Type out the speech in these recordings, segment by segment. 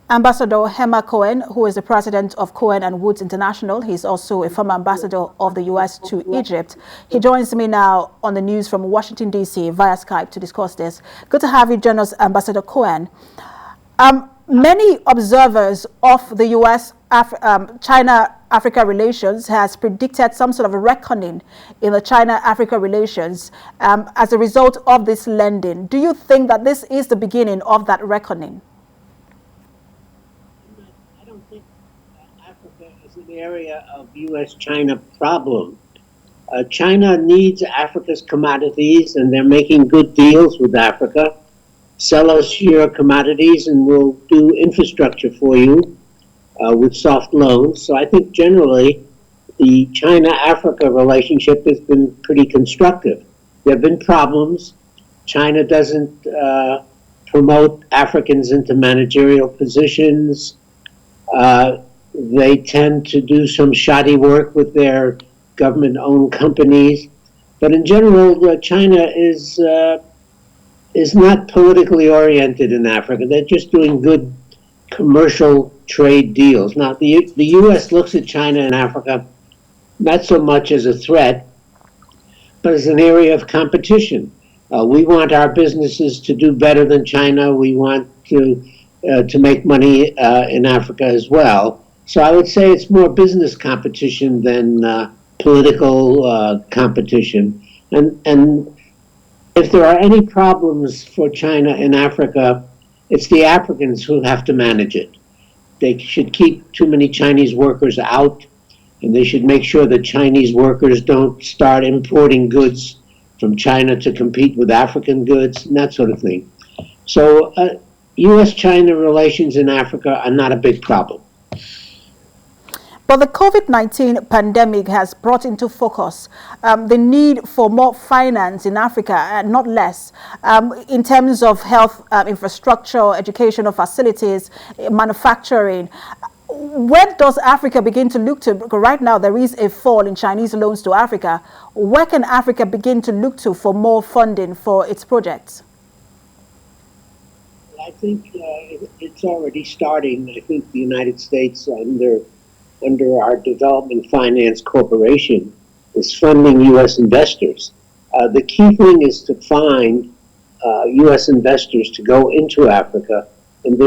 Ambassador Herman Cohen, who is the president of Cohen and Woods International. He's also a former ambassador of the U.S. to Egypt. He joins me now on the news from Washington, D.C. via Skype to discuss this. Good to have you join us, Ambassador Cohen. Many observers of the U.S.-China-Africa relations has predicted some sort of a reckoning in the China-Africa relations as a result of this lending. Do you think that this is the beginning of that reckoning? I don't think Africa is an area of U.S.-China problem. China needs Africa's commodities, and they're making good deals with Africa. Sell us your commodities, and we'll do infrastructure for you with soft loans. So I think generally the China-Africa relationship has been pretty constructive. There have been problems. China doesn't promote Africans into managerial positions. They tend to do some shoddy work with their government-owned companies. But in general, China is not politically oriented in Africa. They're just doing good commercial trade deals. Now, the U.S. looks at China and Africa not so much as a threat, but as an area of competition. We want our businesses to do better than China. We want to make money in Africa as well. So I would say it's more business competition than political competition. And if there are any problems for China in Africa, it's the Africans who have to manage it. They should keep too many Chinese workers out, and they should make sure that Chinese workers don't start importing goods from China to compete with African goods, and that sort of thing. So U.S.-China relations in Africa are not a big problem. But the COVID-19 pandemic has brought into focus the need for more finance in Africa, and not less, in terms of health infrastructure, educational facilities, manufacturing. Where does Africa begin to look to? Because right now there is a fall in Chinese loans to Africa. Where can Africa begin to look to for more funding for its projects? I think it's already starting. I think the United States, under our Development Finance Corporation, is funding U.S. investors. The key thing is to find U.S. investors to go into Africa, and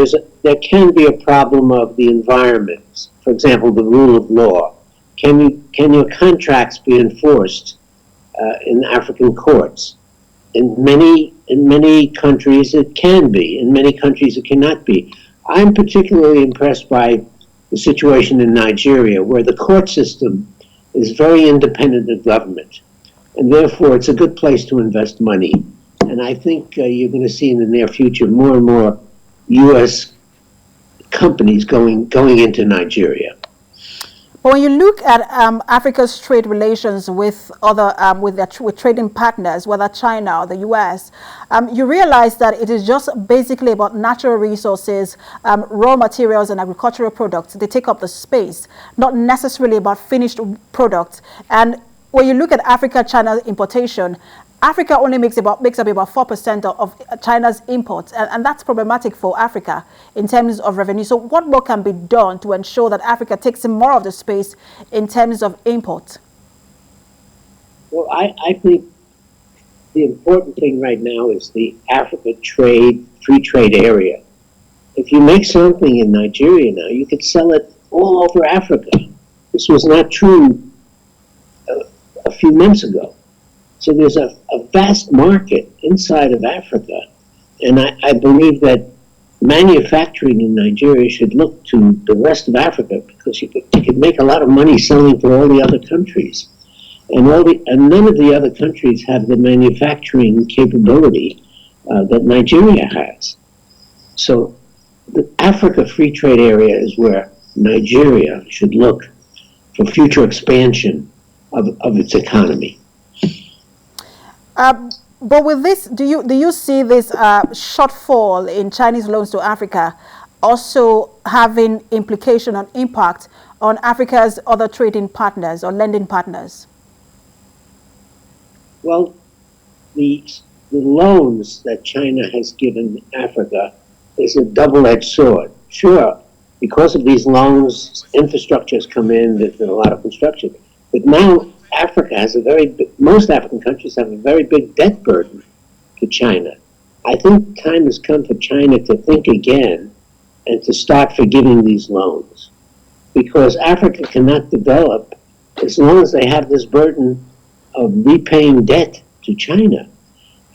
there can be a problem of the environment. For example, the rule of law. Can your contracts be enforced in African courts? In many countries it can be. In many countries it cannot be. I'm particularly impressed by the situation in Nigeria, where the court system is very independent of government, and therefore it's a good place to invest money. And I think you're going to see in the near future more and more U.S. companies going into Nigeria. But when you look at Africa's trade relations with other with trading partners, whether China or the U.S., you realize that it is just basically about natural resources, raw materials, and agricultural products. They take up the space, not necessarily about finished products. And when you look at Africa-China importation, Africa only makes up about 4% of China's imports, and that's problematic for Africa in terms of revenue. So what more can be done to ensure that Africa takes more of the space in terms of import? Well, I think the important thing right now is the Africa free trade area. If you make something in Nigeria now, you could sell it all over Africa. This was not true a few months ago. So there's a vast market inside of Africa, and I believe that manufacturing in Nigeria should look to the rest of Africa, because you could make a lot of money selling to all the other countries, and none of the other countries have the manufacturing capability that Nigeria has. So the Africa Free Trade Area is where Nigeria should look for future expansion of its economy. But with this, do you see this shortfall in Chinese loans to Africa also having implication on impact on Africa's other trading partners or lending partners? Well, the loans that China has given Africa is a double-edged sword. Sure, because of these loans, infrastructure has come in, there's been a lot of construction. But now Africa has most African countries have a very big debt burden to China. I think time has come for China to think again and to start forgiving these loans. Because Africa cannot develop as long as they have this burden of repaying debt to China.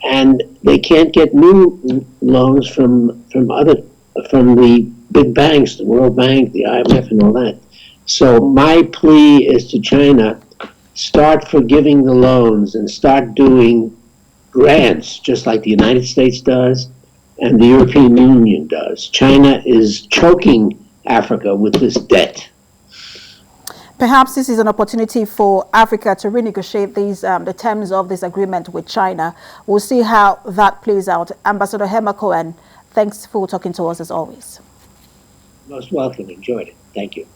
And they can't get new loans from the big banks, the World Bank, the IMF, and all that. So my plea is to China, start forgiving the loans and start doing grants, just like the United States does and the European Union does. China is choking Africa with this debt. Perhaps this is an opportunity for Africa to renegotiate the terms of this agreement with China. We'll see how that plays out. Ambassador Herman Cohen, thanks for talking to us as always. Most welcome. Enjoyed it. Thank you.